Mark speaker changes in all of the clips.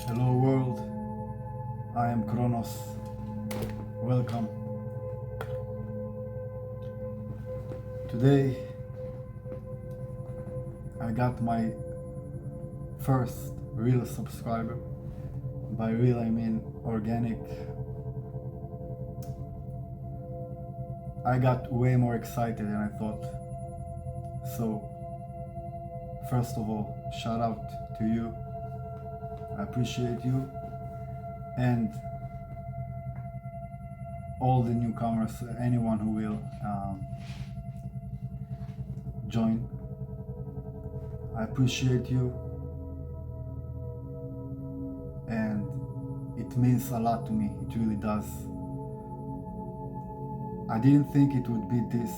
Speaker 1: Hello world, I am Kronos. Welcome. Today I got my first real subscriber. By real I mean organic. I got way more excited than I thought. So first of all, shout out to you. I appreciate you and all the newcomers, anyone who will join. I appreciate you and it means a lot to me. It really does. I didn't think it would be this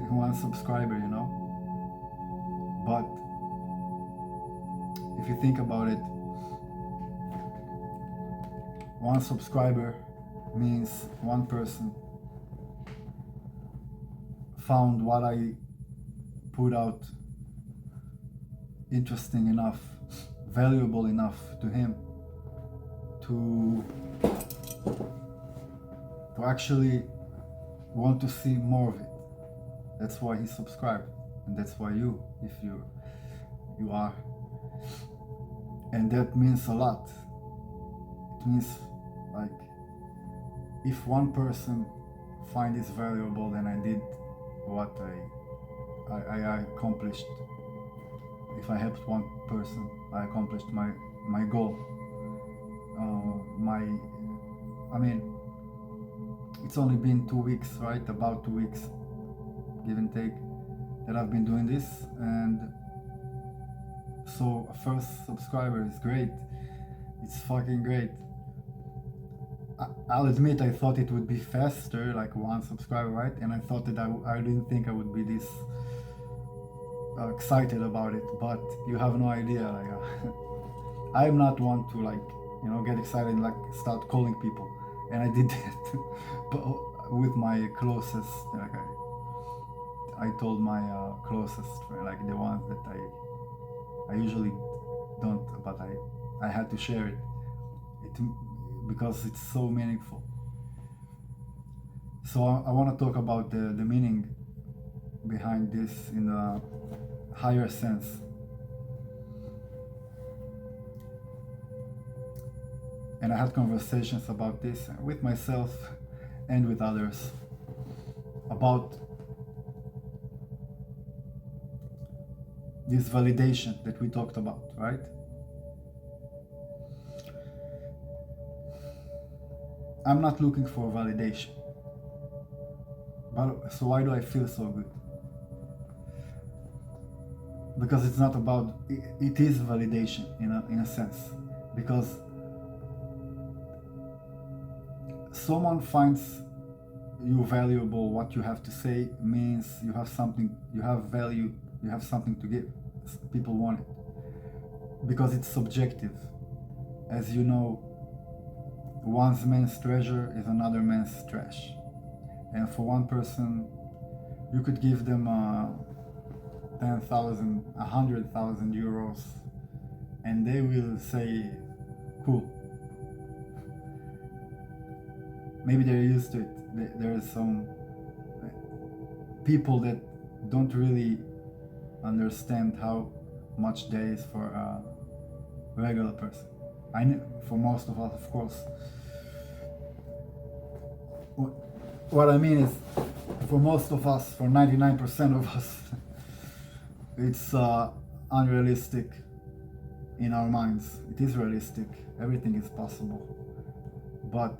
Speaker 1: one subscriber, you know, but if you think about it, one subscriber means one person found what I put out interesting enough, valuable enough to him to actually want to see more of it. That's why he subscribed, and that's why you, if you are, and that means a lot. It means, like, if one person find this valuable, then I did what I accomplished. If I helped one person, I accomplished my goal. I mean, it's only been 2 weeks, right? About 2 weeks, give and take, that I've been doing this, and so a first subscriber is great. It's fucking great. I'll admit I thought it would be faster, like one subscriber, right? And I thought that I didn't think I would be this excited about it, but you have no idea. Like, I'm not one to, like, you know, get excited and like start calling people, and I did that, but with my closest, like I told my closest friend, like the ones that I usually don't, but I had to share it because it's so meaningful. So I want to talk about the meaning behind this in a higher sense. And I had conversations about this with myself and with others about this validation that we talked about, right? I'm not looking for validation. But so why do I feel so good? Because it's not about, it is validation in a sense. Because someone finds you valuable, what you have to say means you have something, you have value, you have something to give. People want it. Because it's subjective. As you know, one man's treasure is another man's trash. And for one person, you could give them 10,000, 100,000 euros, and they will say, cool. Maybe they're used to it. There's some people that don't really understand how much that is for a regular person. I know for most of us, of course. What I mean is, for most of us, for 99% of us, it's unrealistic in our minds. It is realistic. Everything is possible. But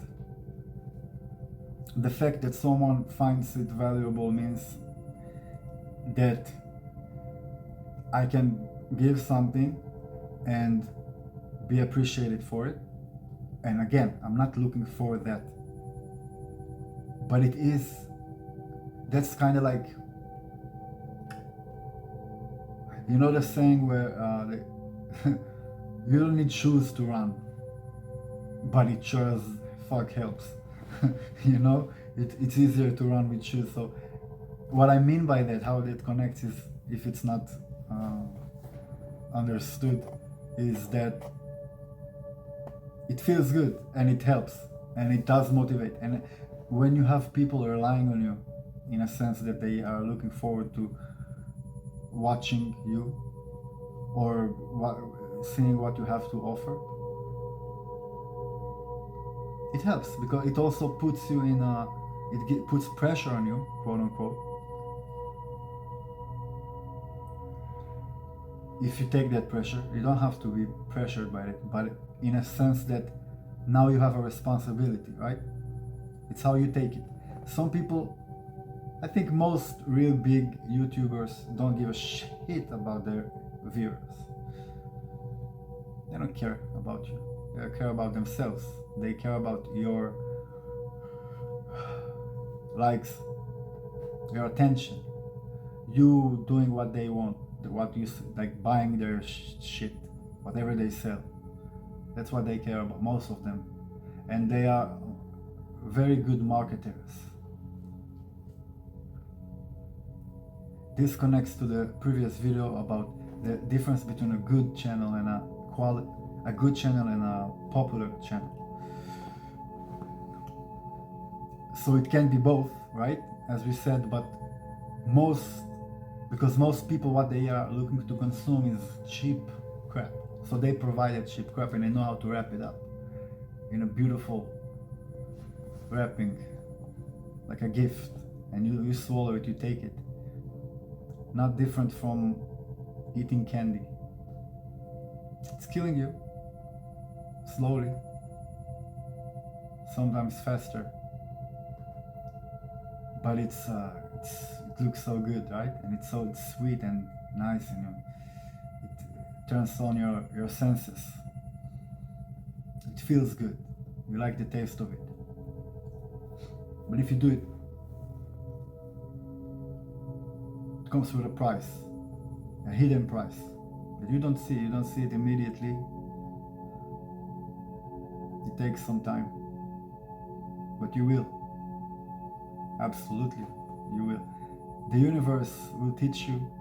Speaker 1: the fact that someone finds it valuable means that I can give something and be appreciated for it. And again, I'm not looking for that. But it is, that's kind of like, you know the saying where you don't need shoes to run, but it sure as fuck helps. You know, it's easier to run with shoes. So what I mean by that, how that connects, is if it's not understood, is that it feels good and it helps and it does motivate. And when you have people relying on you, in a sense that they are looking forward to watching you or seeing what you have to offer, it helps because it also puts you in a, puts pressure on you, quote unquote. If you take that pressure, you don't have to be pressured by it, but in a sense that now you have a responsibility, right? It's how you take it. Some people, I think most real big YouTubers don't give a shit about their viewers. They don't care about you. They care about themselves. They care about your likes, your attention, you doing what they want, what you like, buying their shit, whatever they sell. That's what they care about, most of them. And they are very good marketers. This connects to the previous video about the difference between a good channel and a good channel and a popular channel. So it can be both, right? As we said, but because most people, what they are looking to consume is cheap crap. So they provide that cheap crap and they know how to wrap it up in a beautiful wrapping, like a gift, and you swallow it, you take it. Not different from eating candy. It's killing you slowly, sometimes faster, but it looks so good, right? And it's so sweet and nice, and it turns on your senses. It feels good. You like the taste of it. But if you do it, it comes with a price, a hidden price that you don't see. You don't see it immediately. It takes some time, but you will. Absolutely, you will. The universe will teach you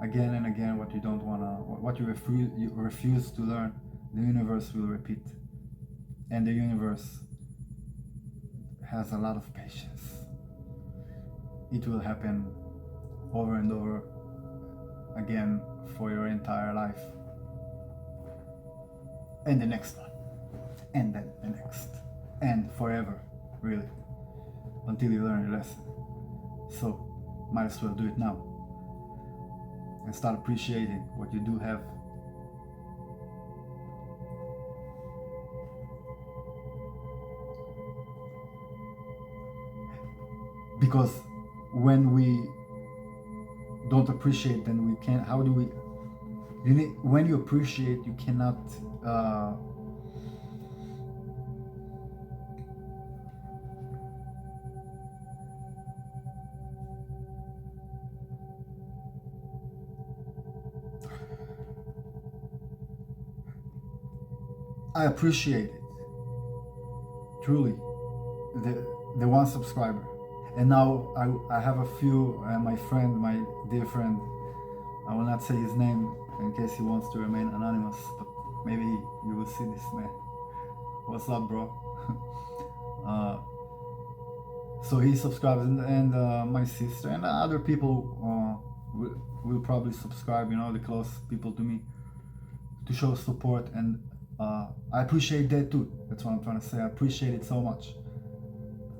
Speaker 1: again and again what you don't wanna, what you refuse to learn. The universe will repeat, and the universe has a lot of patience. It will happen over and over again for your entire life, and the next one, and then the next, and forever, really, until you learn your lesson. So might as well do it now and start appreciating what you do have. Because when we don't appreciate, then we can't. How do we? When you appreciate, you cannot. I appreciate it truly. The one subscriber. And now I have a few, my friend, my dear friend, I will not say his name in case he wants to remain anonymous, but maybe you will see this man. What's up, bro? So he subscribes, and my sister and other people will probably subscribe, the close people to me, to show support, and I appreciate that too. That's what I'm trying to say. I appreciate it so much.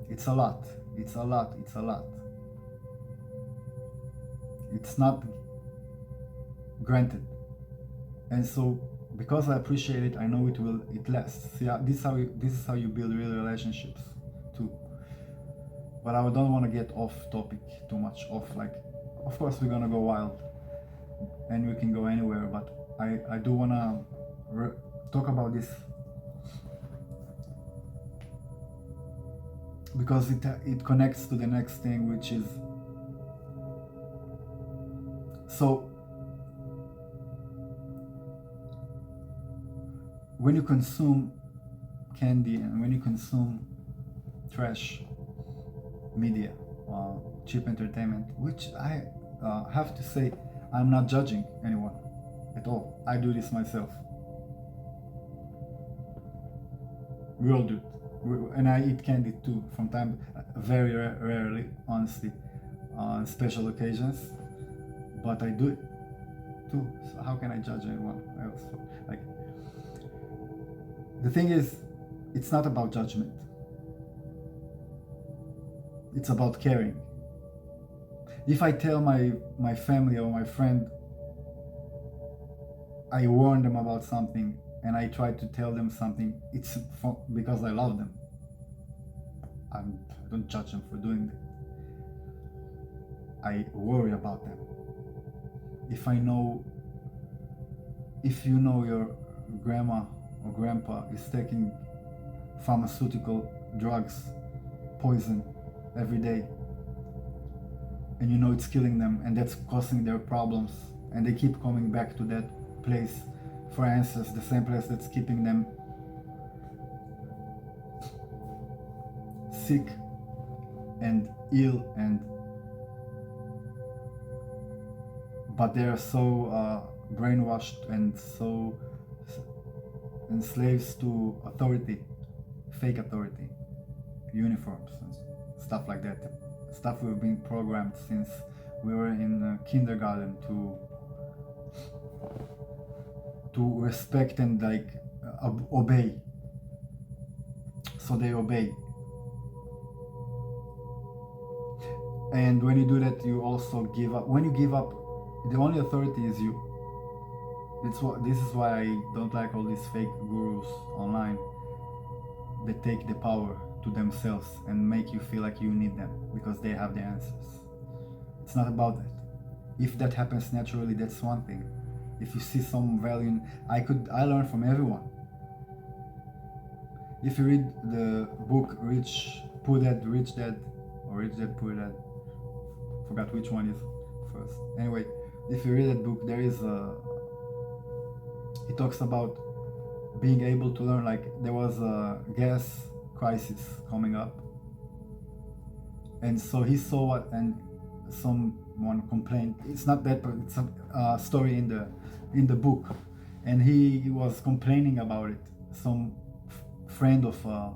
Speaker 1: It's a lot. It's a lot. It's a lot. It's not granted. And so, because I appreciate it, I know it lasts. See, this is how you build real relationships too. But I don't want to get off topic too much. Of course we're gonna go wild, and we can go anywhere. But I do wanna talk about this because it connects to the next thing, which is, so when you consume candy and when you consume trash media, cheap entertainment, which I have to say, I'm not judging anyone. at all. I do this myself. We all do it. And I eat candy too from time, very rarely, honestly, on special occasions. But I do it too. So how can I judge anyone else? Like, the thing is, it's not about judgment. It's about caring. If I tell my family or my friend, I warn them about something, and I try to tell them something, it's because I love them. I don't judge them for doing that. I worry about them. If you know your grandma or grandpa is taking pharmaceutical drugs, poison, every day, and you know it's killing them, and that's causing their problems, and they keep coming back to that place for answers, the same place that's keeping them sick and ill, but they are so brainwashed and so enslaved to authority, fake authority, uniforms and stuff like that, stuff we've been programmed since we were in kindergarten to respect and obey. So they obey. And when you do that, you also give up. When you give up, the only authority is you. This is why I don't like all these fake gurus online. They take the power to themselves and make you feel like you need them because they have the answers. It's not about that. If that happens naturally, that's one thing. If you see some value in, I learn from everyone. If you read the book Rich Poor Dad, Rich Dad, or Rich Dad Poor Dad, forgot which one is first. Anyway, if you read that book, it talks about being able to learn. Like, there was a gas crisis coming up, and so he saw it, and someone complained. It's not that, but it's a story in the book, and he was complaining about it. Some friend of a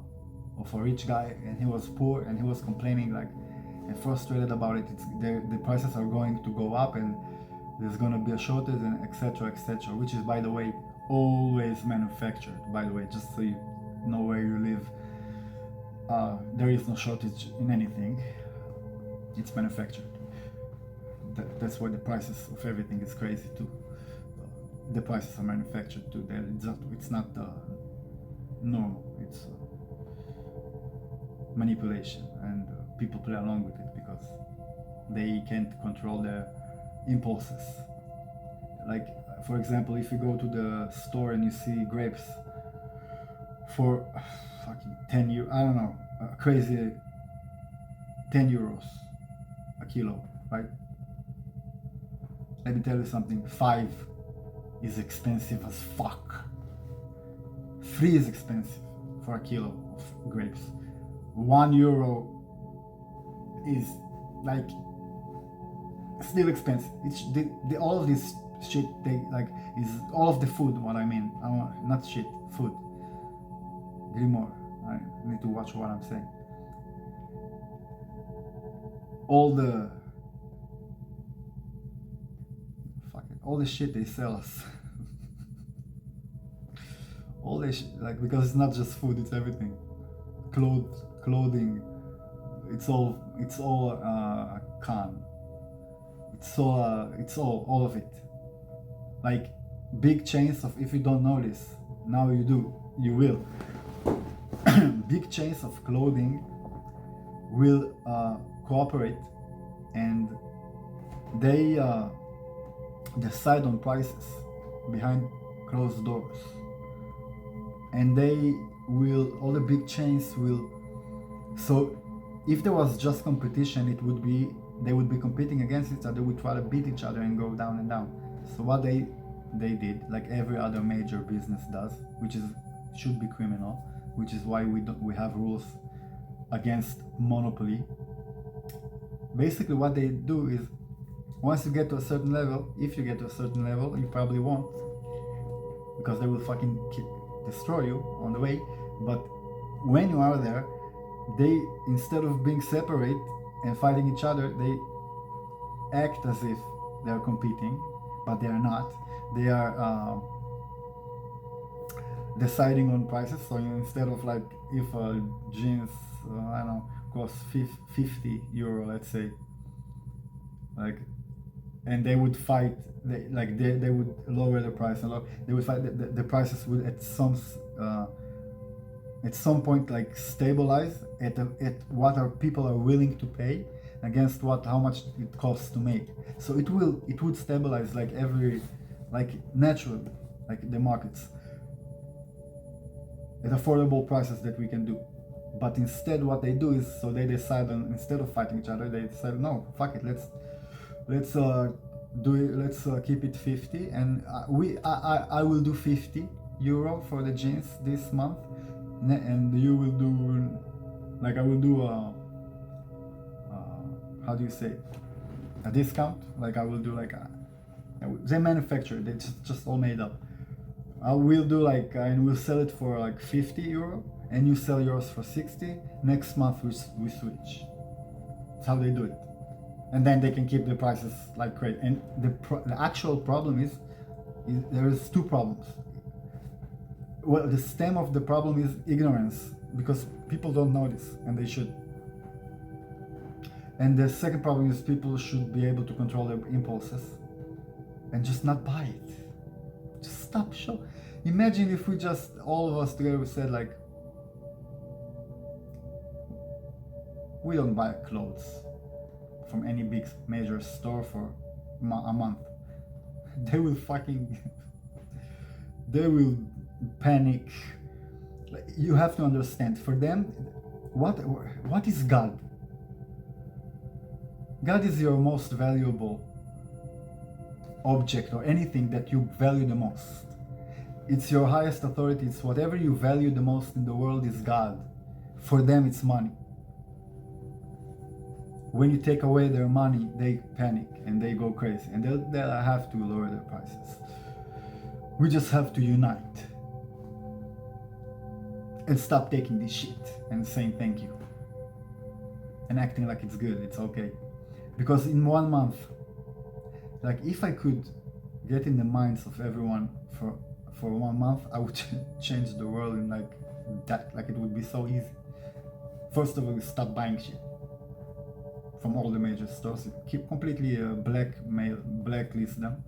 Speaker 1: rich guy, and he was poor, and he was complaining and frustrated about it. The prices are going to go up, and there's going to be a shortage, and etc., which is, by the way, always manufactured. By the way, just so you know where you live, there is no shortage in anything. It's manufactured. That's why the prices of everything is crazy too. The prices are manufactured too. It's not normal. It's manipulation, and people play along with it because they can't control their impulses. Like, for example, if you go to the store and you see grapes for fucking 10 euros, I don't know, crazy 10 euros a kilo, right? Let me tell you something, 5 is expensive as fuck. 3 is expensive for a kilo of grapes. €1 is like still expensive. It's all of this shit is all of the food. What I mean, not shit, food. Grimoire. I need to watch what I'm saying. All the shit they sell us. All this shit, because it's not just food, it's everything. Clothing. It's all con. It's all of it. Like, big chains of, if you don't know this, now you will. Big chains of clothing will cooperate, and they decide on prices behind closed doors, and all the big chains will. So if there was just competition, they would be competing against each other, would try to beat each other and go down and down. So what they did, like every other major business does, which should be criminal, which is why we have rules against monopoly. Basically what they do is, Once you get to a certain level, if you get to a certain level, you probably won't, because they will fucking destroy you on the way. But when you are there, they, instead of being separate and fighting each other, they act as if they are competing, but they are not. They are deciding on prices. So instead of like, if jeans, I don't know, cost 50 euro, let's say, like, and they would fight, they would lower the price a lot. They would fight, the prices would at some point like stabilize at what our people are willing to pay against how much it costs to make. So it would stabilize like naturally, like the markets, at affordable prices that we can do. But instead what they do is, so they decide on, instead of fighting each other, they decide, no, fuck it, let's do it, let's keep it 50, and I will do 50 euro for the jeans this month, and you will do, like, I will do how do you say, a discount, like I will do like they manufacture, they just all made up. I will do like, and we'll sell it for like 50 euro, and you sell yours for 60. Next month we switch. That's how they do it. And then they can keep the prices like crazy. And the actual problem is there is two problems. Well, the stem of the problem is ignorance, because people don't know this, and they should. And the second problem is people should be able to control their impulses and just not buy it. Just stop show. Imagine if we just, all of us together, we said like, we don't buy clothes from any big major store for a month. They will fucking, they will panic. Like, you have to understand, for them, what is God? God is your most valuable object, or anything that you value the most. It's your highest authority. It's whatever you value the most in the world is God. For them, it's money. When you take away their money, they panic and they go crazy, and they'll have to lower their prices. We just have to unite and stop taking this shit and saying thank you and acting like it's good, it's okay. Because in 1 month, like, if I could get in the minds of everyone for 1 month, I would change the world in like that. Like, it would be so easy. First of all, stop buying shit from all the major stores. Keep completely blacklist them,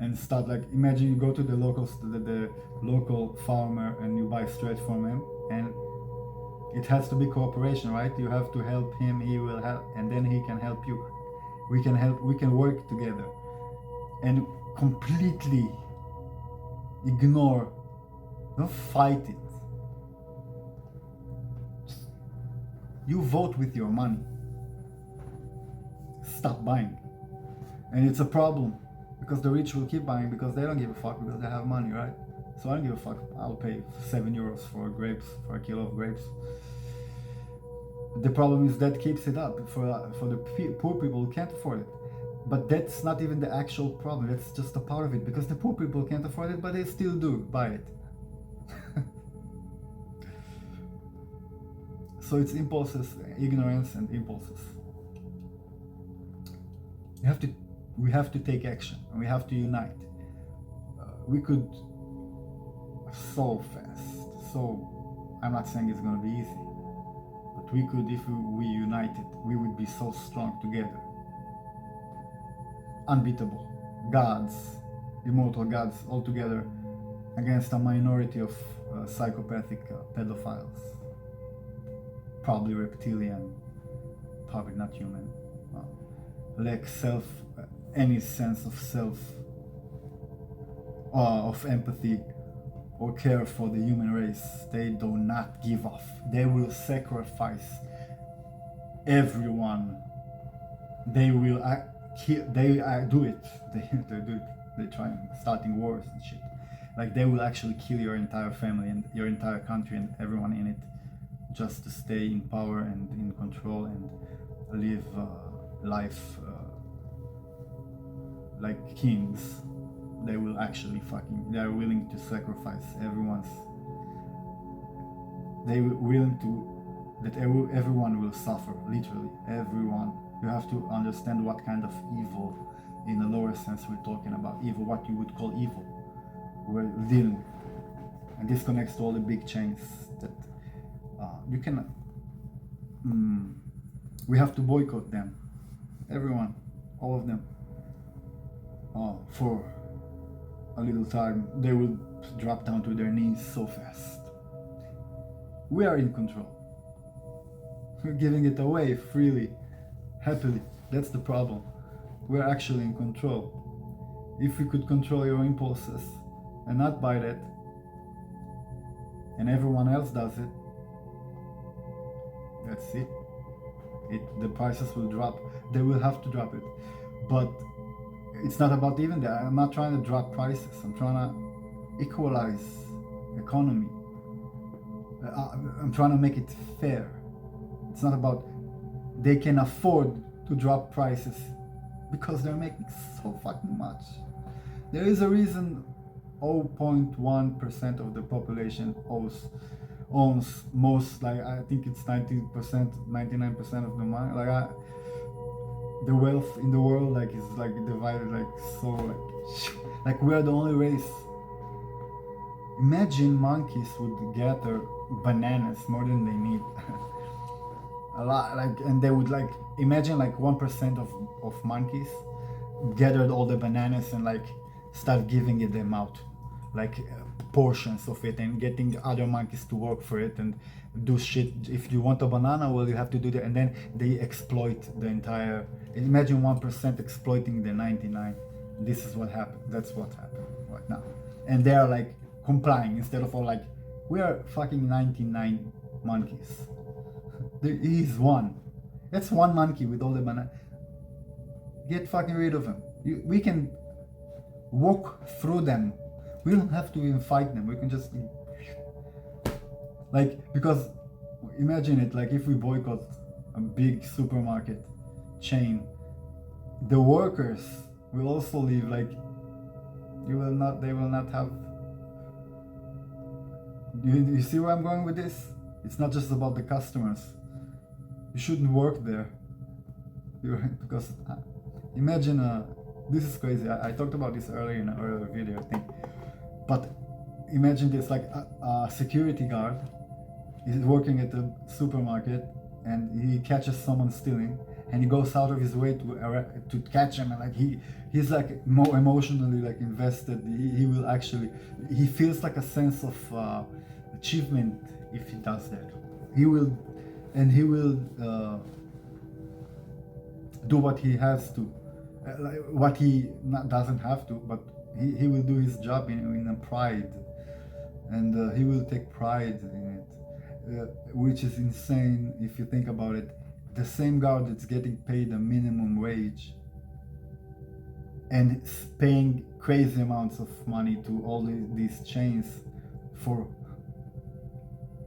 Speaker 1: and start, like, imagine you go to the local farmer and you buy straight from him, and it has to be cooperation, right? You have to help him, he will help, and then he can help you. We can work together, and completely ignore, don't fight it. You vote with your money. Stop buying. And it's a problem, because the rich will keep buying, because they don't give a fuck, because they have money, right? So I don't give a fuck. I'll pay 7 euros for grapes, for a kilo of grapes. The problem is that keeps it up for the poor people who can't afford it. But that's not even the actual problem. That's just a part of it, because the poor people can't afford it, but they still do buy it. So it's impulses, ignorance and impulses. We have to take action, and we have to unite. We could so fast. So I'm not saying it's going to be easy, but we could, if we united, we would be so strong together. Unbeatable gods, immortal gods, all together against a minority of psychopathic pedophiles, probably reptilian, probably not human, lack any sense of self, of empathy or care for the human race. They do not give off. They will sacrifice everyone. They will do it. They do it. They try starting wars and shit. Like, they will actually kill your entire family and your entire country and everyone in it, just to stay in power and in control and live life like kings, they will actually they're willing to sacrifice everyone's, they were willing to, that everyone will suffer, literally everyone. You have to understand what kind of evil, in a lower sense, we're talking about. Evil, what you would call evil, we're dealing with. And this connects to all the big chains that you can, we have to boycott them, everyone, all of them, for a little time. They will drop down to their knees so fast. We are in control. We're giving it away freely, happily. That's the problem. We're actually in control. If you could control your impulses and not buy that, and everyone else does it, that's it. The prices will drop. They will have to drop it. But it's not about even that. I'm not trying to drop prices. I'm trying to equalize economy. I'm trying to make it fair. It's not about they can afford to drop prices because they're making so fucking much. There is a reason 0.1% of the population owns most, like I think it's 90%, 99% of the money. Like the wealth in the world, like is like divided like so, like we are the only race. Imagine monkeys would gather bananas more than they need. A lot, like, and they would like, imagine like 1% of monkeys gathered all the bananas and like start giving it them out, like portions of it, and getting other monkeys to work for it and do shit. If you want a banana, well, you have to do that, and then they exploit the entire. Imagine 1% exploiting the 99. This is what happened. That's what happened right now, and they are like complying instead of all like, we are fucking 99 monkeys. There is one. That's one monkey with all the banana. Get fucking rid of him. We can walk through them. We don't have to even fight them. We can just like, because imagine it, like if we boycott a big supermarket chain, the workers will also leave. Like they will not have. You see where I'm going with this? It's not just about the customers. You shouldn't work there. Because imagine, this is crazy. I talked about this earlier in an earlier video, I think. But imagine this, like a security guard is working at the supermarket and he catches someone stealing, and he goes out of his way to catch him, and like he's like more emotionally like invested. He will actually, he feels like a sense of achievement if he does that. He will do what he has to, like what he doesn't have to, but he will do his job in a pride, and he will take pride in it, which is insane if you think about it. The same guard that's getting paid a minimum wage and paying crazy amounts of money to all these chains for,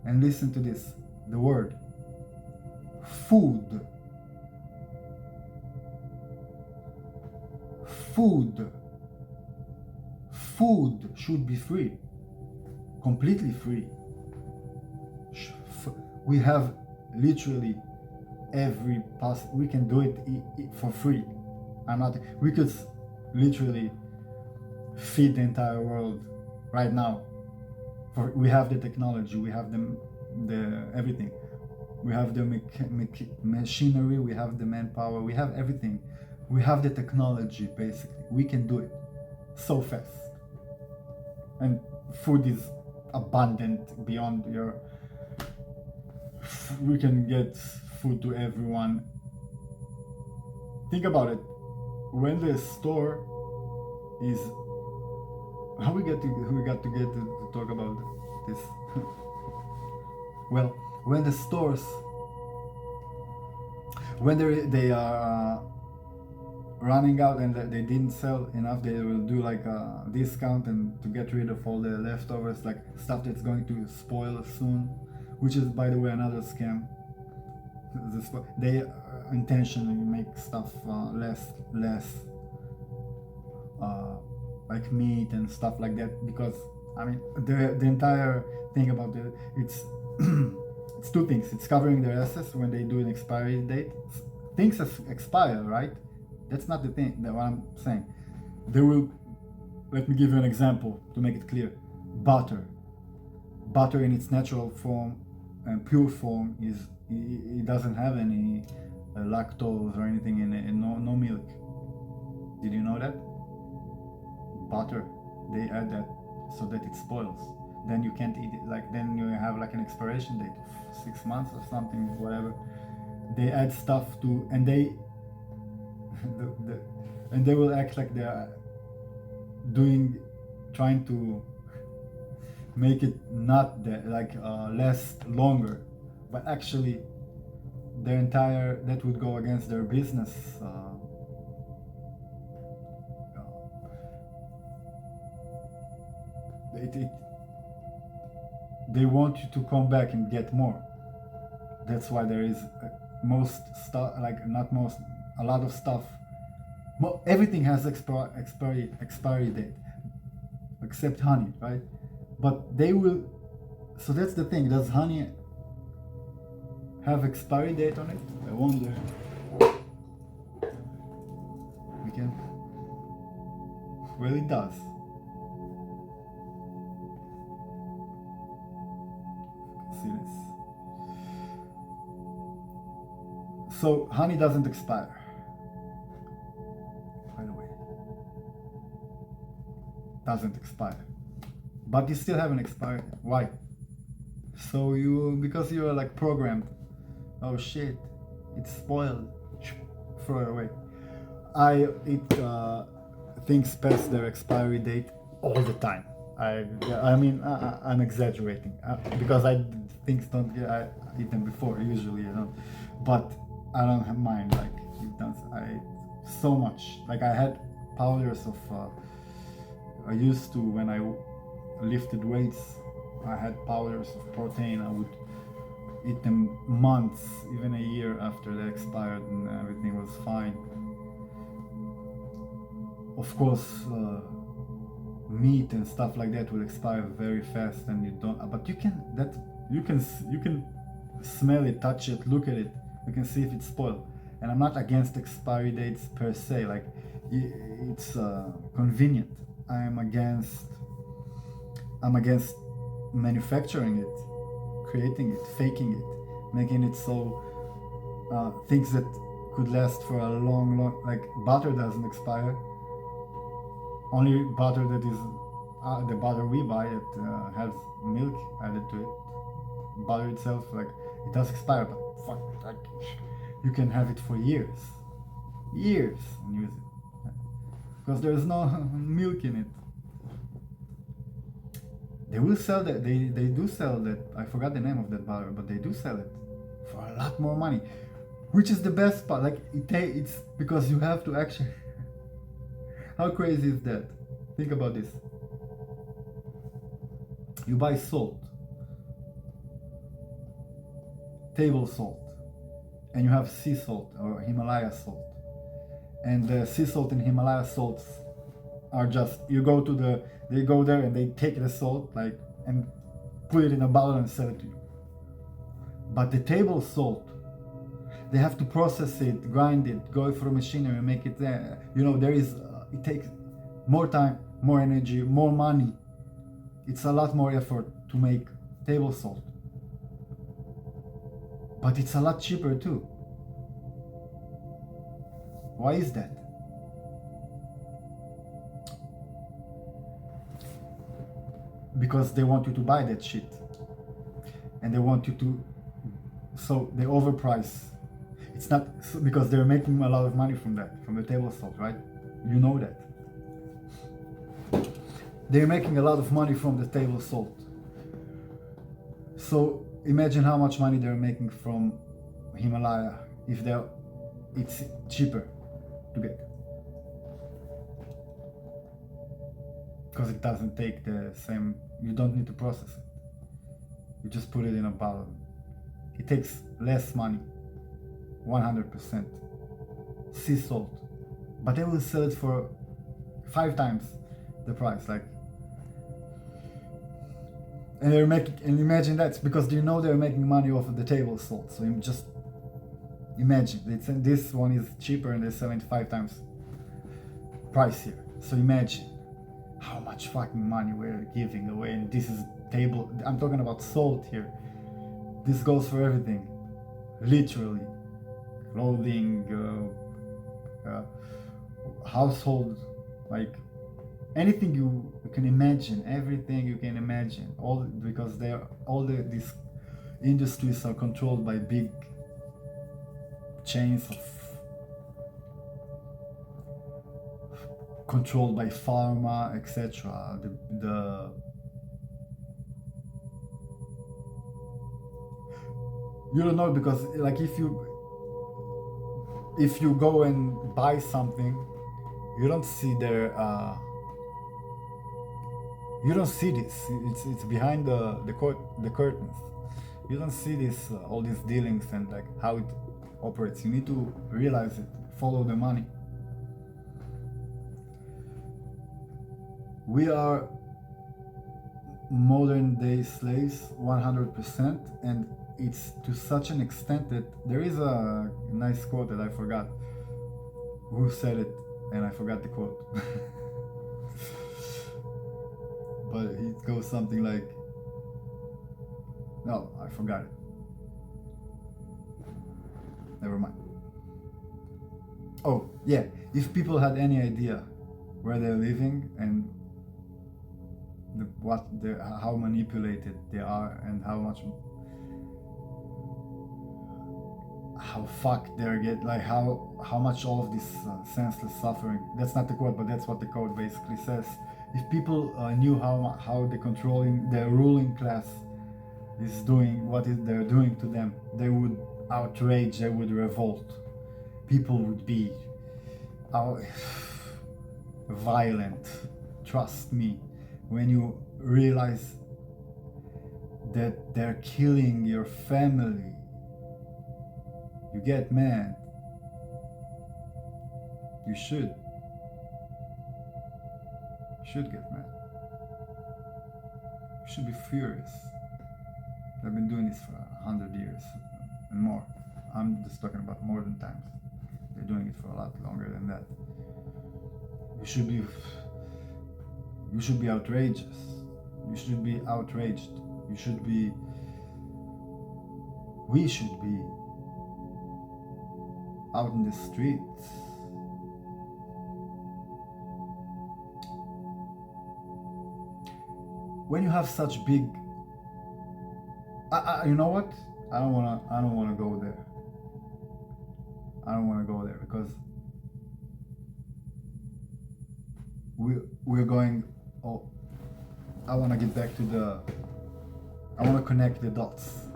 Speaker 1: and listen to this, the word food. Food should be free, completely free. We have literally every we can do it for free. We could literally feed the entire world right now. We have the technology, we have the everything. We have the machinery, we have the manpower, we have everything. We have the technology, basically. We can do it so fast. And food is abundant beyond your... We can get food to everyone. Think about it. When the store is... How we got to talk about this? Well, when the stores... When they are running out and they didn't sell enough, they will do like a discount and to get rid of all the leftovers, like stuff that's going to spoil soon, which is, by the way, another scam. They intentionally make stuff less like meat and stuff like that, because I mean the entire thing about it's it's two things. It's covering their assets when they do an expiry date. Things expire, right? That's not the thing. That what I'm saying. They will. Let me give you an example to make it clear. Butter. Butter in its natural form and pure form is it doesn't have any lactose or anything in it, and no milk. Did you know that? Butter, they add that so that it spoils. Then you can't eat it. Like then you have like an expiration date of 6 months or something, whatever. They add stuff to, and they and they will act like they are trying to make it not that like last longer, but actually their entire that would go against their business. They want you to come back and get more. That's why there is most stuff, like not most, a lot of stuff. Everything has expiry date, except honey, right? But they will. So that's the thing. Does honey have expiry date on it? I wonder. We can. Well, it does. See this. So honey doesn't expire. By the way, doesn't expire, but you still haven't expired. Why? So because you are like programmed. Oh shit, it's spoiled. Throw it away. Things pass their expiry date all the time. I mean, I'm exaggerating because things don't get. I eat them before usually, but I don't have mine like it does. So much. Like I had powders of. I used to when I lifted weights. I had powders of protein. I would eat them months, even a year after they expired, and everything was fine. Of course. Meat and stuff like that will expire very fast, and you don't. But you can smell it, touch it, look at it. You can see if it's spoiled. And I'm not against expiry dates per se. Like it's convenient. I'm against manufacturing it, creating it, faking it, making it so things that could last for a long. Like butter doesn't expire. Only butter that is the butter we buy that has milk added to it. Butter itself, like it does expire, but fuck, like you can have it for years and use it because there is no milk in it. They will sell that. They do sell that. I forgot the name of that butter, but they do sell it for a lot more money, which is the best part. Like it's because you have to actually. How crazy is that? Think about this. You buy salt, table salt, and you have sea salt or Himalaya salt. And the sea salt and Himalaya salts are just, they go there and they take the salt and put it in a bottle and sell it to you. But the table salt, they have to process it, grind it, go through machinery and make it there. It takes more time, more energy, more money. It's a lot more effort to make table salt. But it's a lot cheaper too. Why is that? Because they want you to buy that shit. And they want you to, so they overprice. It's not because they're making a lot of money from the table salt, right? You know that. They're making a lot of money from the table salt. So imagine how much money they're making from Himalaya if it's cheaper to get. Because it doesn't take the same, you don't need to process it. You just put it in a bottle. It takes less money, 100%. Sea salt. But they will sell it for 5 times the price. Like, and they're making, and imagine that, because you know they're making money off of the table salt. So you just imagine this one is cheaper and they're selling 5 times price here. So imagine how much fucking money we're giving away. And this is table, I'm talking about salt here. This goes for everything, literally. Clothing, household, like anything you can imagine, everything you can imagine. All because these industries are controlled by big chains of, controlled by pharma, etc. You don't know, because like if you go and buy something, you don't see their you don't see this. It's behind the curtains. You don't see this all these dealings and like how it operates. You need to realize it. Follow the money. We are modern day slaves 100%, and it's to such an extent that there is a nice quote that I forgot who said it, and I forgot the quote. But it goes something like, no, I forgot it. Never mind. Oh, yeah, if people had any idea where they're living and how manipulated they are, and how fucked they get, like how much all of this senseless suffering. That's not the quote, but that's what the quote basically says. If people knew how the ruling class is doing what they're doing to them, they would outrage, they would revolt. People would be violent. Trust me, when you realize that they're killing your family, you get mad. You should get mad. You should be furious. I've been doing this for 100 years and more. I'm just talking about modern times. They're doing it for a lot longer than that. You should be outrageous. You should be outraged. We should be out in the streets. When you have such big, you know what? I don't wanna go there. I don't wanna go there because we're going. Oh, I wanna get back to I wanna connect the dots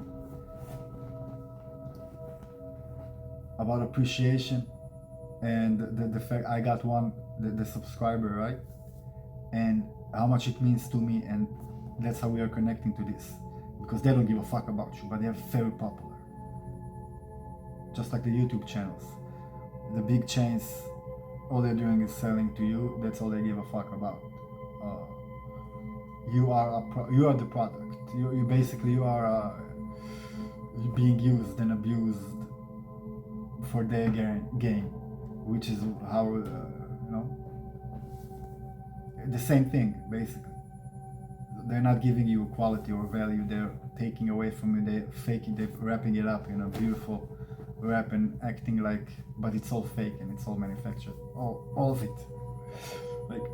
Speaker 1: about appreciation and the fact I got the subscriber, right? And how much it means to me, and that's how we are connecting to this, because they don't give a fuck about you, but they are very popular, just like the YouTube channels. The big chains, all they're doing is selling to you. That's all they give a fuck about. You are the product. You basically are being used and abused for their gain, which is how the same thing basically. They're not giving you quality or value. They're taking away from you. They're faking. They're wrapping it up in a beautiful wrap and acting like, but it's all fake and it's all manufactured. All of it. Like,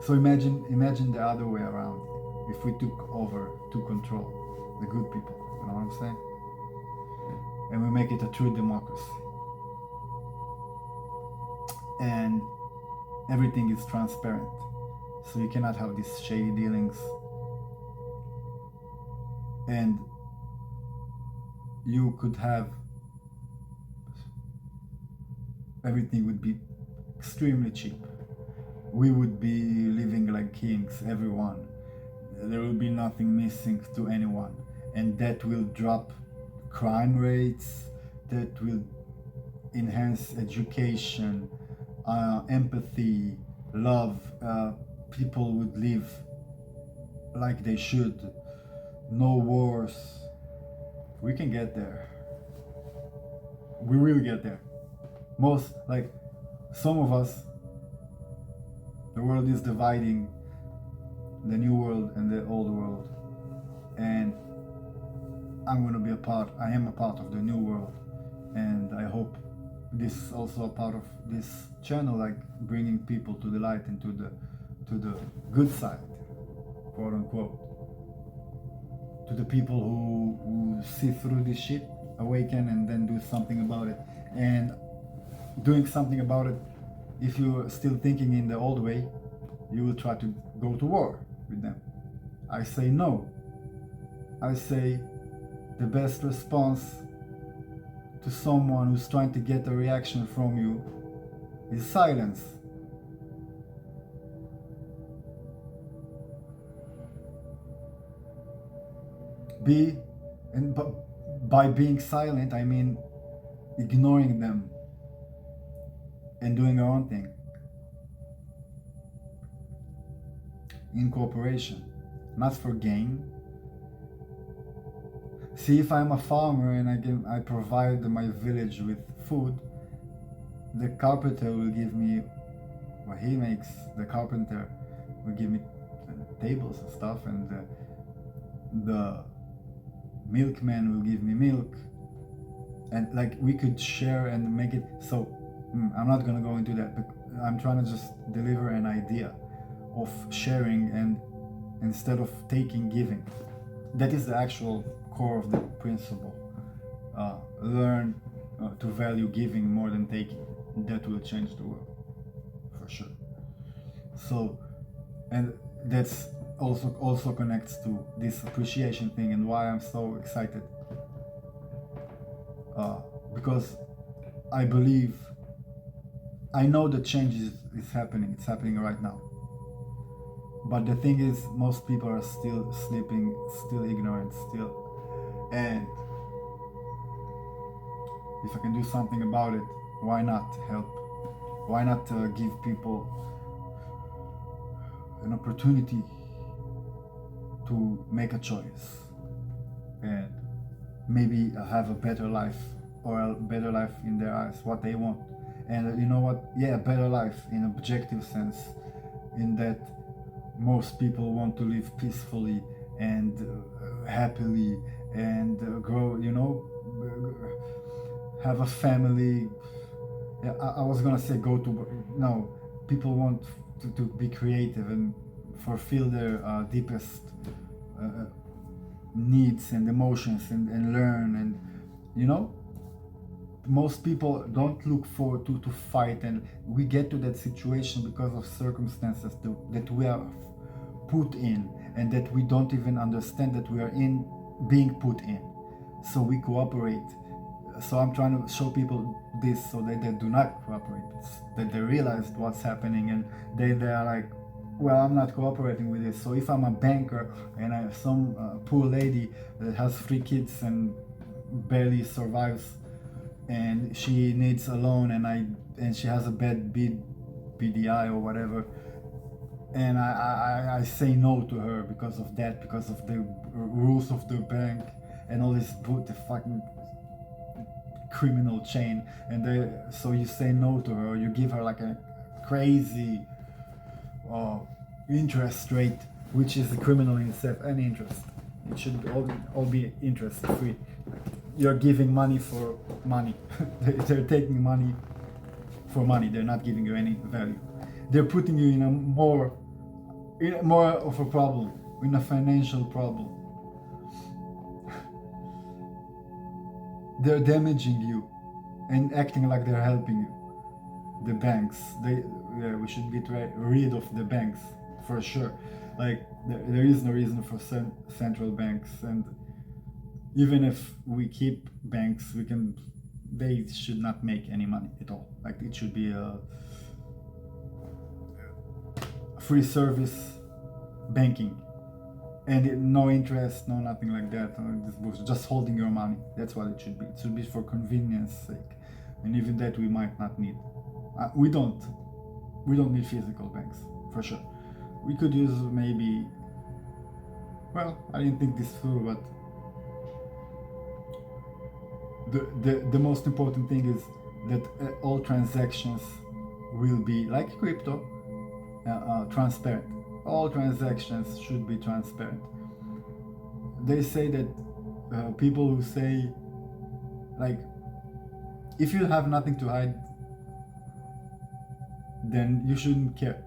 Speaker 1: so imagine the other way around. If we took control, the good people. You know what I'm saying? And we make it a true democracy. And everything is transparent. So you cannot have these shady dealings. And you could have, everything would be extremely cheap. We would be living like kings, everyone. There will be nothing missing to anyone. And that will drop crime rates, that will enhance education, empathy, love, people would live like they should, no wars. We can get there. We will get there. Most, like, some of us, the world is dividing the new world and the old world, and I'm going to be a part, I am a part of the new world, and I hope this is also a part of this channel, like bringing people to the light and to the good side, quote unquote, to the people who see through this shit, awaken, and then do something about it. And doing something about it, if you're still thinking in the old way, you will try to go to war with them. I say no. I say the best response to someone who's trying to get a reaction from you is silence. By being silent, I mean ignoring them and doing your own thing in cooperation, not for gain. See, if I'm a farmer and I provide my village with food, the carpenter will give me what he makes. The carpenter will give me tables and stuff, and the milkman will give me milk, and like we could share and make it. So I'm not gonna go into that, but I'm trying to just deliver an idea of sharing, and instead of taking, giving. That is the actual core of the principle. Learn to value giving more than taking. That will change the world for sure. So, and that's also connects to this appreciation thing, and why I'm so excited, because I believe, I know the change is happening. It's happening right now. But the thing is, most people are still sleeping, still ignorant, still. And if I can do something about it, why not help? Why not give people an opportunity to make a choice and maybe have a better life, or a better life in their eyes, what they want. And you know what? Yeah, better life in objective sense, in that most people want to live peacefully and happily and grow, have a family. Yeah, I was gonna say go to, no, people want to be creative and fulfill their deepest needs and emotions, and learn, and most people don't look forward to fight, and we get to that situation because of circumstances that we are put in, and that we don't even understand that we are being put in. So we cooperate. So I'm trying to show people this, so that they do not cooperate, that they realize what's happening, and they are like, well, I'm not cooperating with this. So if I'm a banker and I have some poor lady that has 3 kids and barely survives, and she needs a loan, and she has a bad BDI or whatever, and I say no to her because of that, because of the rules of the bank and all this the fucking criminal chain, and so you say no to her, or you give her like a crazy interest rate, which is a criminal in itself. Any interest, it should all be interest free. You're giving money for money. They're taking money for money. They're not giving you any value. They're putting you in a more of a problem, in a financial problem. They're damaging you and acting like they're helping you. The banks, we should get rid of the banks for sure. Like there is no reason for central banks, and even if we keep banks, they should not make any money at all. Like it should be a free service banking, and no interest, no nothing like that. Just holding your money. That's what it should be. It should be for convenience sake, and even that we might not need. We don't need physical banks for sure. we could use maybe, well, I didn't think this through, but the most important thing is that all transactions will be, like crypto, transparent. All transactions should be transparent. They say that people who say, like, if you have nothing to hide, then you shouldn't care.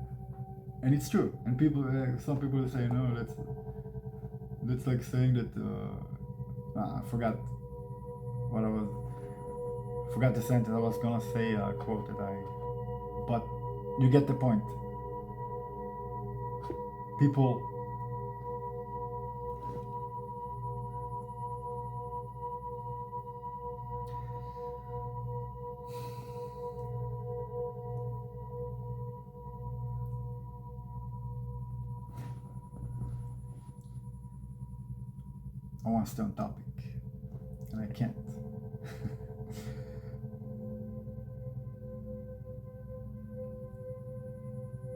Speaker 1: And it's true. And people, some people say, no, that's like saying that, I forgot what I was, forgot the sentence I was gonna say, a quote that but you get the point. People, I want to stay on topic, and I can't.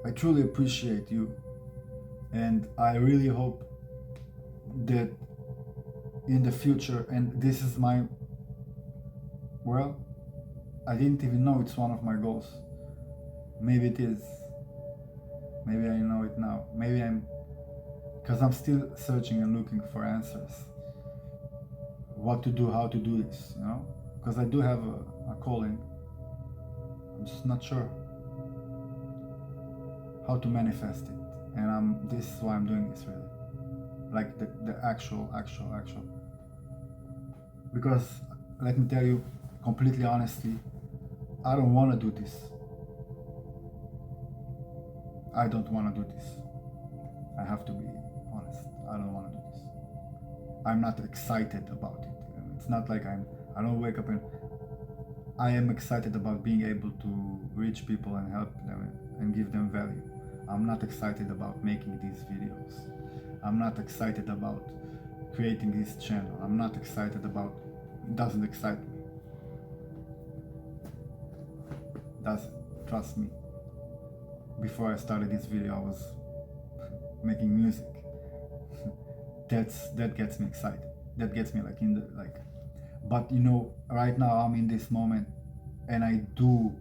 Speaker 1: I truly appreciate you, and I really hope that in the future, and this is my, well, I didn't even know it's one of my goals. Maybe it is. Maybe I know it now. Maybe because I'm still searching and looking for answers. What to do, how to do this, you know? Because I do have a calling. I'm just not sure how to manifest it. And this is why I'm doing this, really. Like the actual. Because let me tell you completely honestly, I don't want to do this. I don't want to do this. I have to be honest. I don't want to do this. I'm not excited about it. It's not like I don't wake up and I am excited about being able to reach people and help them and give them value. I'm not excited about making these videos. I'm not excited about creating this channel. I'm not excited about, it doesn't excite me. Doesn't, trust me. Before I started this video, I was making music. That gets me excited. That gets me but you know, right now I'm in this moment and I do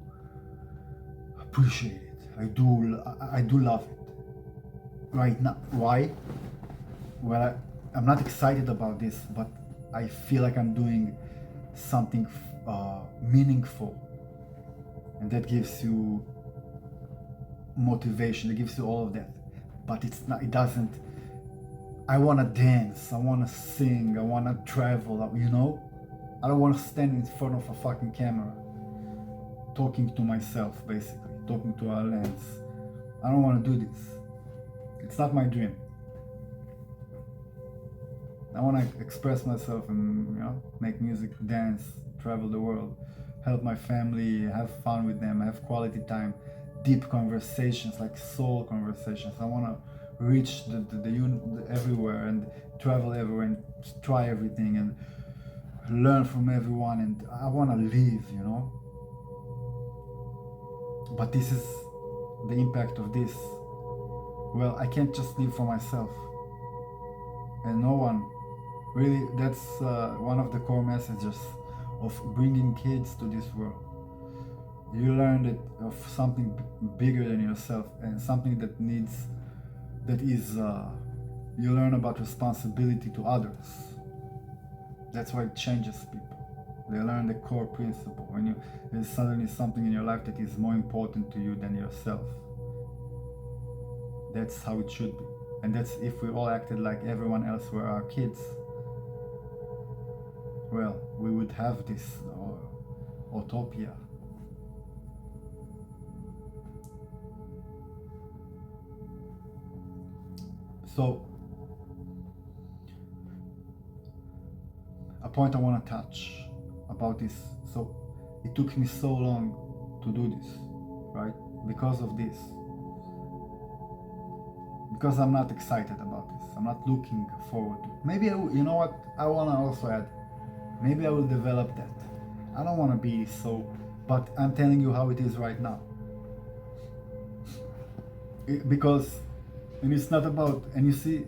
Speaker 1: appreciate it. I do love it. Right now, why? Well, I'm not excited about this, but I feel like I'm doing something meaningful, and that gives you motivation. It gives you all of that, but it's not. It doesn't. I want to dance. I want to sing. I want to travel. You know, I don't want to stand in front of a fucking camera, talking to myself, basically, talking to a lens. I don't want to do this. It's not my dream. I want to express myself and, you know, make music, dance, travel the world, help my family, have fun with them, have quality time, deep conversations, like soul conversations. I want to reach the everywhere and travel everywhere and try everything and learn from everyone, and I want to live, you know. But this is the impact of this. Well, I can't just live for myself, and no one really. That's one of the core messages of bringing kids to this world. You learn that of something bigger than yourself, and something that is you learn about responsibility to others. That's why it changes people. They learn the core principle. When there's suddenly something in your life that is more important to you than yourself. That's how it should be. And that's if we all acted like everyone else were our kids. Well, we would have this utopia. So, a point I want to touch about this. So, it took me so long to do this, right? Because of this. Because I'm not excited about this. I'm not looking forward to it. Maybe you know what? I want to also add. Maybe I will develop that. I don't want to be so, but I'm telling you how it is right now. Because And it's not about, and you see,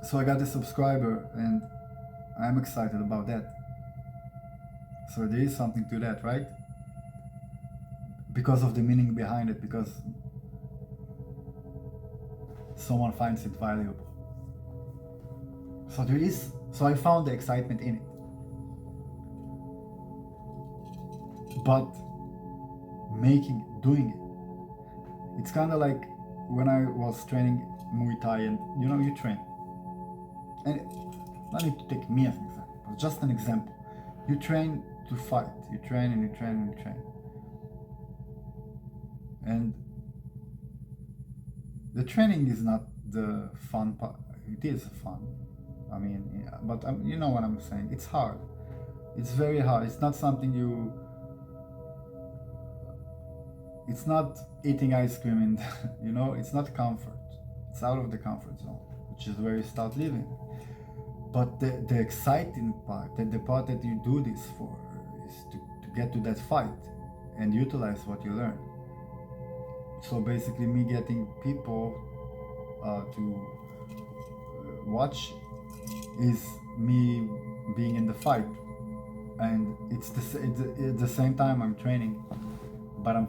Speaker 1: so I got a subscriber and I'm excited about that. So there is something to that, right? Because of the meaning behind it, because someone finds it valuable. So there is, so I found the excitement in it. But doing it, it's kind of like when I was training Muay Thai, and you know, you train. And not need to take me as an example, but just an example. You train to fight. You train and you train and you train. And the training is not the fun part. It is fun. I mean, yeah, but you know what I'm saying. It's hard. It's very hard. It's not something you. It's not eating ice cream and you know. It's not comfort. It's out of the comfort zone, which is where you start living. But the exciting part, the part that you do this for, is to get to that fight and utilize what you learn. So basically, me getting people to watch is me being in the fight, and it's the same time I'm training, but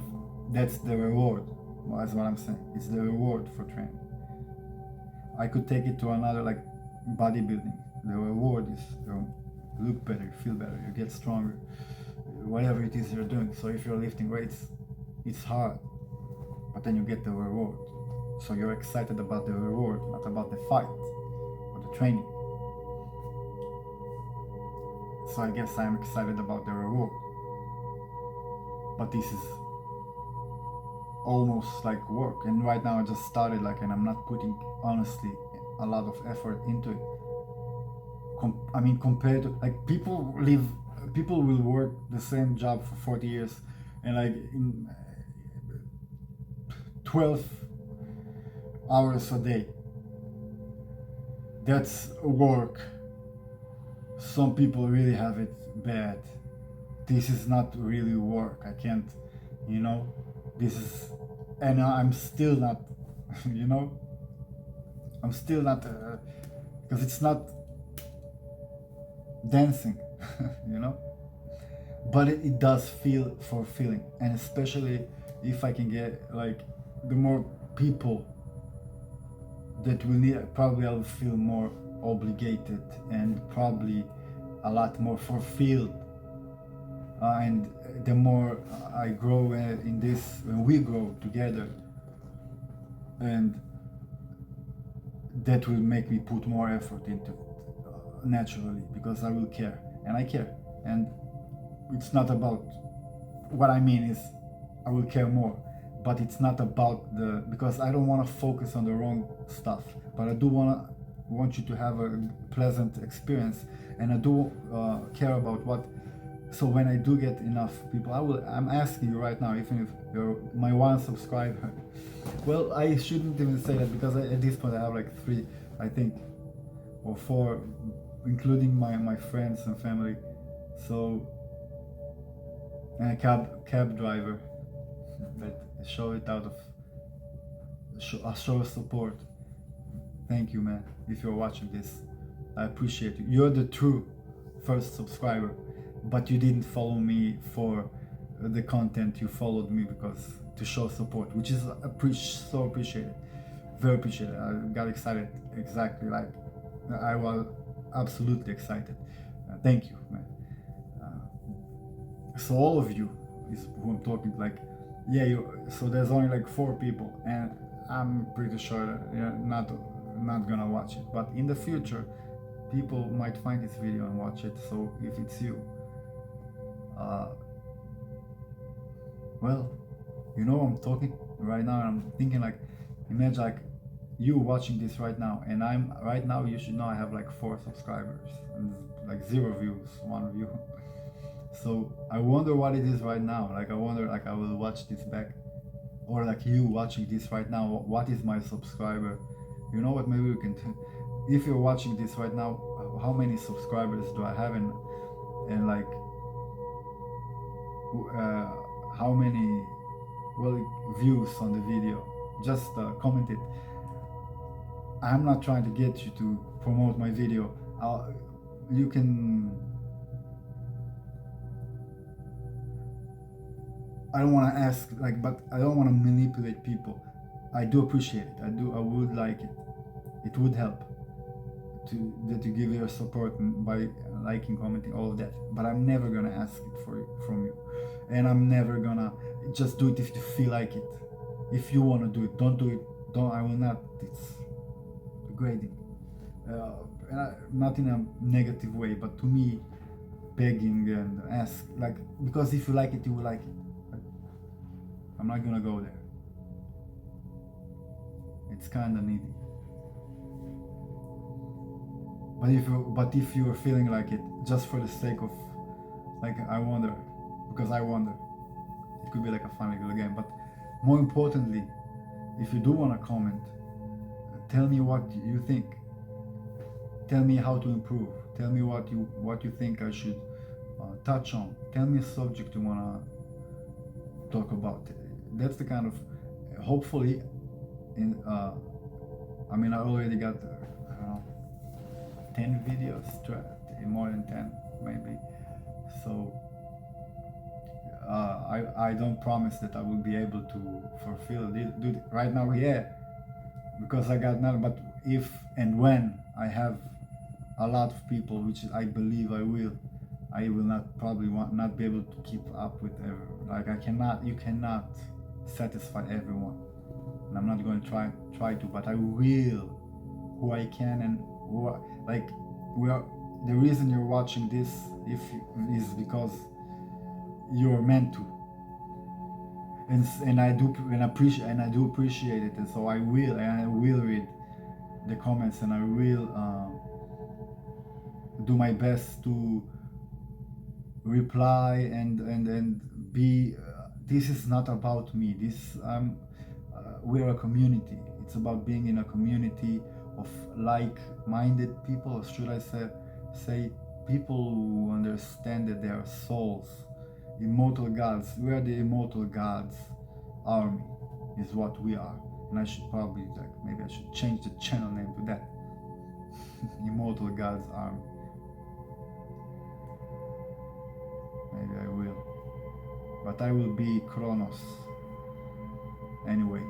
Speaker 1: that's the reward. That's what I'm saying. It's the reward for training. I could take it to another, like bodybuilding. The reward is you look better, you feel better, you get stronger, whatever it is you're doing. So if you're lifting weights, it's hard, but then you get the reward. So you're excited about the reward, not about the fight or the training. So I guess I'm excited about the reward. But this is almost like work. And right now I just started, like, and I'm not putting, honestly, a lot of effort into it. I mean, compared to, like, people will work the same job for 40 years and like in 12 hours a day. That's work. Some people really have it bad. This is not really work. I can't, you know, this is, and I'm still not, you know, I'm still not, because it's not dancing, you know, but it does feel fulfilling. And especially if I can get, like, the more people that will need, probably I'll feel more obligated and probably a lot more fulfilled. And the more I grow in this, when we grow together, and that will make me put more effort into naturally, because I will care, and I care. And it's not about, what I mean is I will care more, but it's not about the, because I don't want to focus on the wrong stuff, but I do want you to have a pleasant experience, and I do care about what. So when I do get enough people, I'm asking you right now, even if you're my one subscriber, well, I shouldn't even say that, because at this point I have like 3, I think, or 4, including my friends and family. So, and a cab driver that show it out of a show of support. Thank you, man. If you're watching this, I appreciate you. You're the true first subscriber, but you didn't follow me for the content. You followed me because to show support, which is so appreciated, very appreciated. I got excited, exactly like I was absolutely excited. Thank you, man. So all of you is who I'm talking, like, yeah, so there's only like 4 people, and I'm pretty sure that you're not gonna watch it, but in the future people might find this video and watch it. So if it's you, well, you know, I'm talking right now and I'm thinking, like, imagine like you watching this right now, and I'm right now, you should know I have like 4 subscribers and like 0 views, 1 view. So I wonder what it is right now. Like, I wonder, like, I will watch this back or like you watching this right now, what is my subscriber? You know what, maybe we can if you're watching this right now, how many subscribers do I have, and like how many views on the video? Just comment it. I'm not trying to get you to promote my video. You can, I don't want to ask, like, but I don't want to manipulate people. I do appreciate it. I would like it. It would help to give your support by liking, commenting, all of that. But I'm never gonna ask it from you, and I'm never gonna just do it if you feel like it. If you want to do it, don't do it. Don't. I will not. It's degrading, not in a negative way, but to me, begging and ask, like, because if you like it, you will like it. I'm not gonna go there. It's kind of needy. But if you're feeling like it, just for the sake of, like, I wonder, because I wonder, it could be like a funny little game. But more importantly, if you do want to comment, tell me what you think. Tell me how to improve. Tell me what you think I should touch on. Tell me a subject you wanna talk about. That's the kind of, hopefully, I mean, I already got 10 videos, more than 10 maybe. So I don't promise that I will be able to fulfill it. Right now, yeah, because I got nothing. But if and when I have a lot of people, which I believe I will not be able to keep up with everyone. Like you cannot satisfy everyone, and I'm not going to try to, but I will, who I can, and the reason you're watching this is because you're meant to, and I do appreciate it, and so I will read the comments, and I will do my best to reply and be. This is not about me. We're a community. It's about being in a community of like-minded people, or should I say people who understand that they are souls, immortal gods. We are the immortal gods army, is what we are. And I should probably, maybe I should change the channel name to that. Immortal gods army. Maybe I will, but I will be Kronos anyway.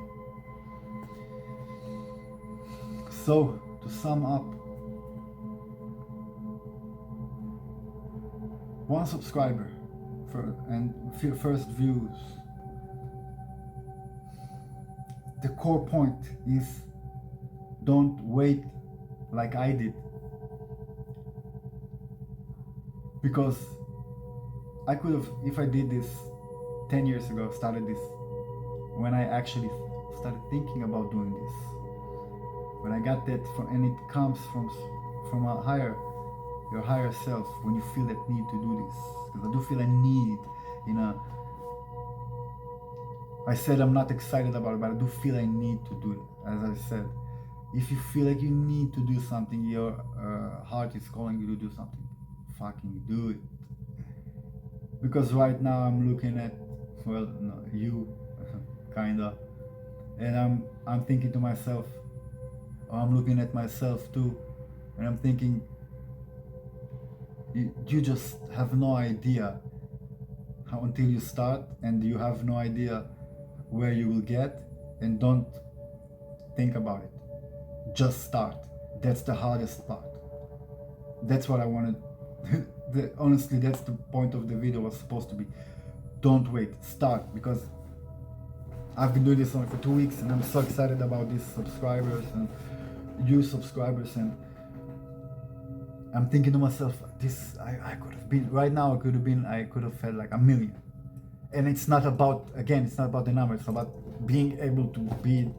Speaker 1: So, to sum up, 1 subscriber and first views. The core point is, don't wait like I did, because I could have, if I did this 10 years ago, started this when I actually started thinking about doing this, when I got that and it comes from your higher self, when you feel that need to do this. Because I do feel a need I said I'm not excited about it, but I do feel I need to do it. As I said, if you feel like you need to do something, your heart is calling you to do something, fucking do it. Because right now I'm looking at, you, kinda, and I'm thinking to myself, I'm looking at myself too, and I'm thinking, you just have no idea how until you start, and you have no idea where you will get, and don't think about it. Just start. That's the hardest part. That's what I wanted. Honestly, that's the point of the video was supposed to be. Don't wait, start, because I've been doing this only for 2 weeks, and I'm so excited about these subscribers and you subscribers, and I'm thinking to myself, I could have been, right now I could have felt like 1 million. And it's not about, again, it's not about the number, it's about being able to be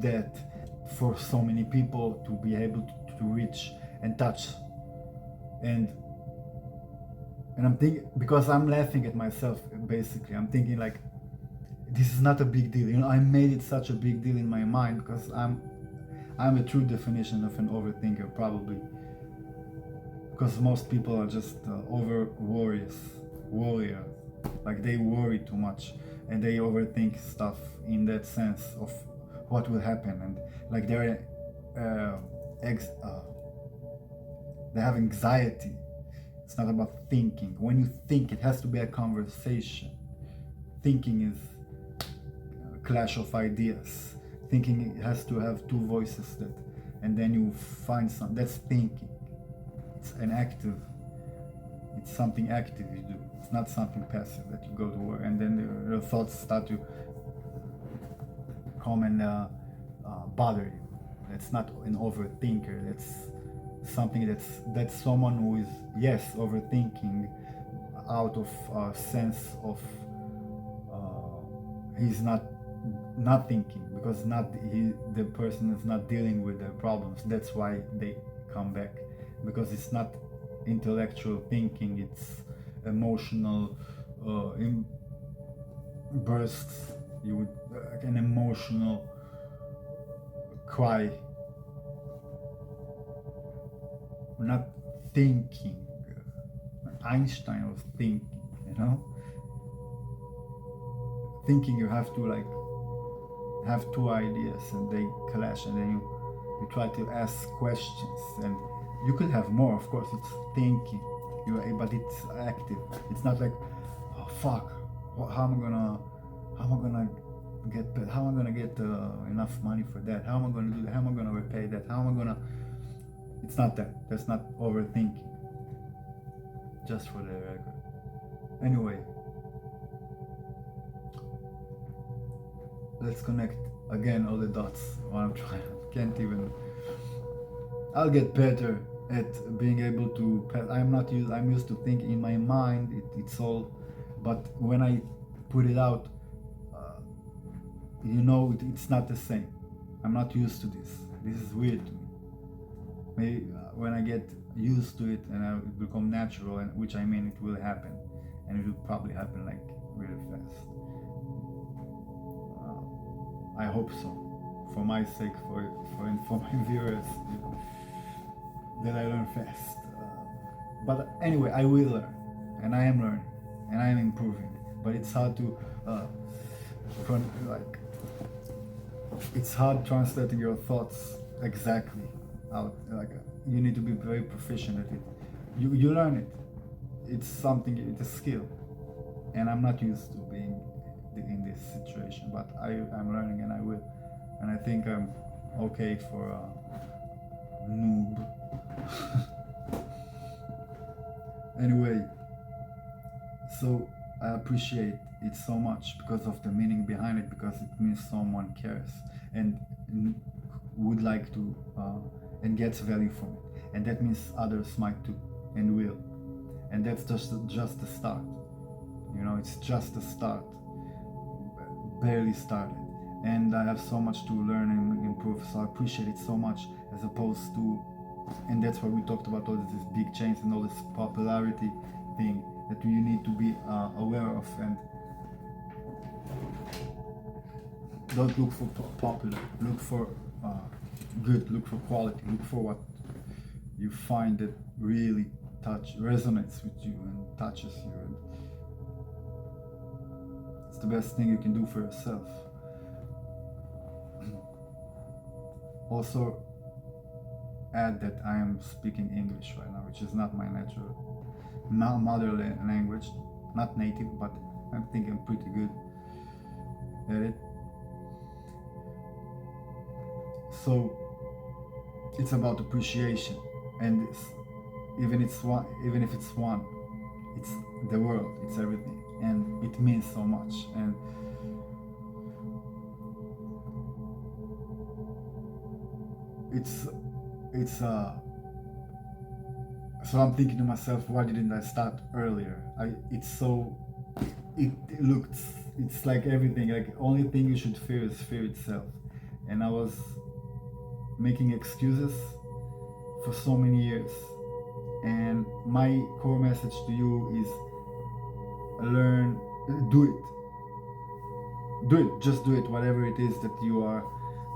Speaker 1: that for so many people, to be able to reach and touch. And I'm thinking, because I'm laughing at myself, basically, I'm thinking like, this is not a big deal. I made it such a big deal in my mind because I'm a true definition of an overthinker, probably. Because most people are just over warrior. Like they worry too much and they overthink stuff in that sense of what will happen, and like they have anxiety. It's not about thinking. When you think, it has to be a conversation. Thinking is a clash of ideas. Thinking it has to have two voices and then you find some. That's thinking. It's something active you do. It's not something passive that you go to work and then your thoughts start to come and bother you. That's not an overthinker. That's something that's someone who is, yes, overthinking out of a sense of he's not thinking, because the person is not dealing with their problems. That's why they come back, because it's not intellectual thinking, it's emotional bursts. You would an emotional cry, not thinking. Einstein was thinking, thinking you have to have two ideas and they clash, and then you try to ask questions, and you could have more, of course. It's thinking, but it's active. It's not like, oh fuck, how am I gonna get enough money for that? How am I gonna do that? How am I gonna repay that? It's not that. That's not overthinking. Just for the record. Anyway, let's connect again all the dots while I'm trying. Can't even. I'll get better at being able to. I'm used to thinking in my mind. It's all, but when I put it out, it's not the same. I'm not used to this. This is weird to me. Maybe when I get used to it and it will become natural, and which I mean it will happen, and it will probably happen like really fast. I hope so, for my sake, for my viewers, that I learn fast. But anyway, I will learn, and I am learning, and I am improving. But it's hard to, it's hard translating your thoughts exactly out. You need to be very proficient at it. You learn it. It's a skill, and I'm not used to being in this situation, but I'm learning, and I will, and I think I'm okay for a noob. Anyway, so I appreciate it so much because of the meaning behind it, because it means someone cares and would like to and gets value from it, and that means others might too and will, and that's just the start. It's just the start, barely started, and I have so much to learn and improve. So I appreciate it so much, as opposed to, and that's why we talked about all these big chains and all this popularity thing that you need to be aware of, and don't look for popular, look for good, look for quality, look for what you find that really resonates with you and touches you, and it's the best thing you can do for yourself. Also add that I am speaking English right now, which is not my mother language, not native, but I'm thinking pretty good at it. So it's about appreciation, and even if it's one, it's the world, it's everything, and it means so much. And so I'm thinking to myself, why didn't I start earlier? It's like everything, like only thing you should fear is fear itself, and I was making excuses for so many years. And my core message to you is do it. do it, just do it, whatever it is that you are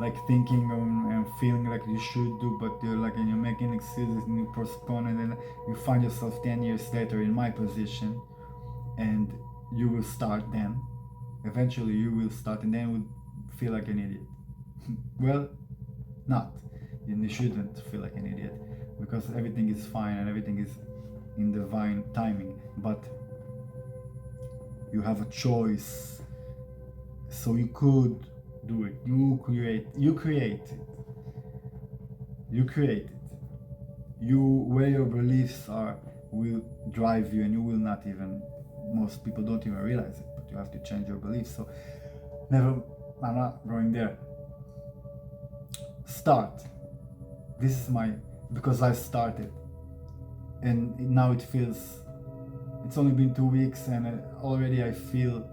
Speaker 1: like thinking and feeling like you should do, but you're like, and you're making excuses and you postpone, and then you find yourself 10 years later in my position, and you will start then. Eventually you will start, and then you will feel like an idiot. Well, not. You shouldn't feel like an idiot, because everything is fine and everything is in divine timing, but you have a choice. So you could do it. You create it. You create it. Where your beliefs are will drive you, and you will not even, most people don't even realize it, but you have to change your beliefs. So I'm not going there. Start. This is because I started, and now it feels, it's only been 2 weeks, and already I feel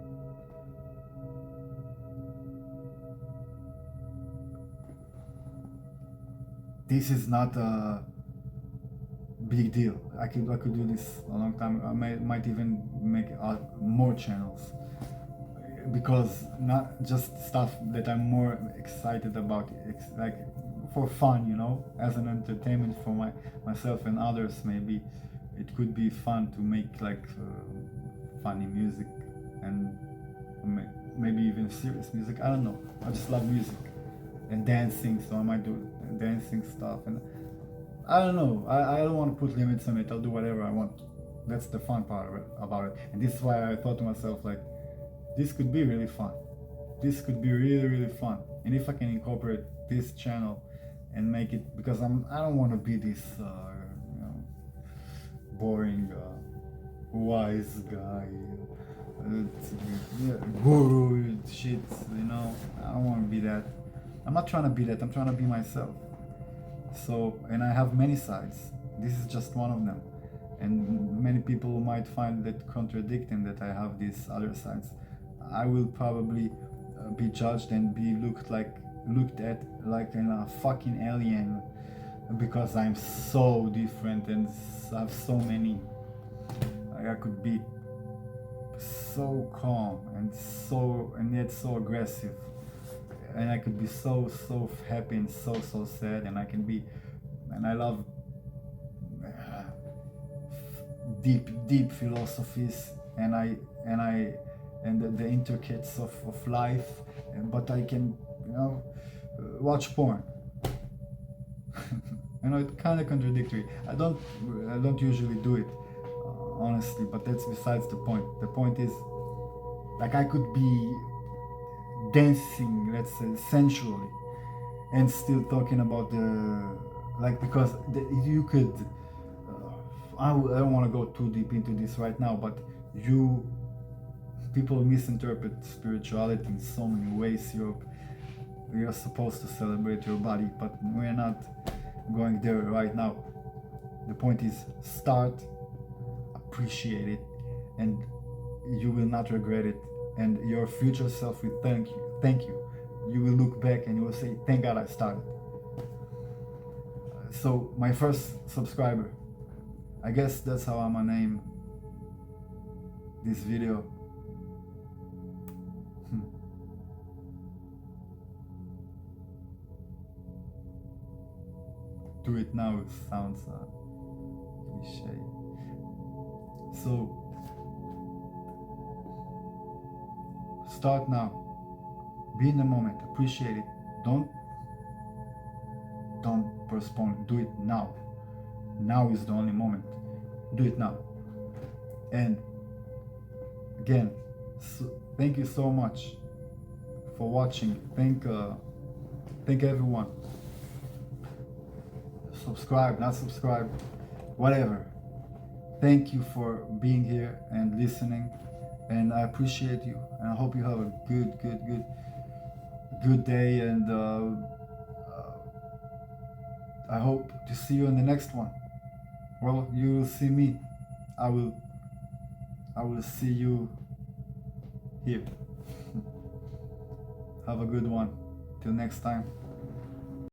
Speaker 1: this is not a big deal. I could do this a long time. I might even make more channels, because not just stuff that I'm more excited about, like for fun, as an entertainment for myself and others. Maybe it could be fun to make like funny music, and maybe even serious music. I don't know. I just love music and dancing, so I might do dancing stuff, and I don't know. I don't want to put limits on it. I'll do whatever I want. That's the fun part about it. And this is why I thought to myself, like, this could be really fun. This could be really, really fun. And if I can incorporate this channel and make it, because I don't want to be this boring wise guy, guru shit. I don't want to be that. I'm not trying to be that. I'm trying to be myself. So, and I have many sides. This is just one of them. And many people might find that contradicting that I have these other sides. I will probably be judged and be looked at like a fucking alien, because I'm so different and have so many. I could be so calm and yet so aggressive, and I could be so happy and so sad, and I love deep philosophies, and the intricacies of life, but I can watch porn. It's kind of contradictory. I don't usually do it, honestly, but that's besides the point. The point is, like, I could be dancing, let's say, sensually, and still talking about because you could, I don't want to go too deep into this right now, but people misinterpret spirituality in so many ways. You're supposed to celebrate your body, but we're not going there right now. The point is, start, appreciate it, and you will not regret it, and your future self will thank you. You will look back and you will say, thank God I started. So my first subscriber, I guess that's how I'm gonna name this video. Do it now sounds cliche. So start now. Be in the moment. Appreciate it. Don't postpone. Do it now. Now is the only moment. Do it now. And again, thank you so much for watching. Thank everyone. Subscribe, not subscribe, whatever. Thank you for being here and listening, and I appreciate you, and I hope you have a good day, and I hope to see you in the next one. Well, you will see me. I will see you here. Have a good one. Till next time.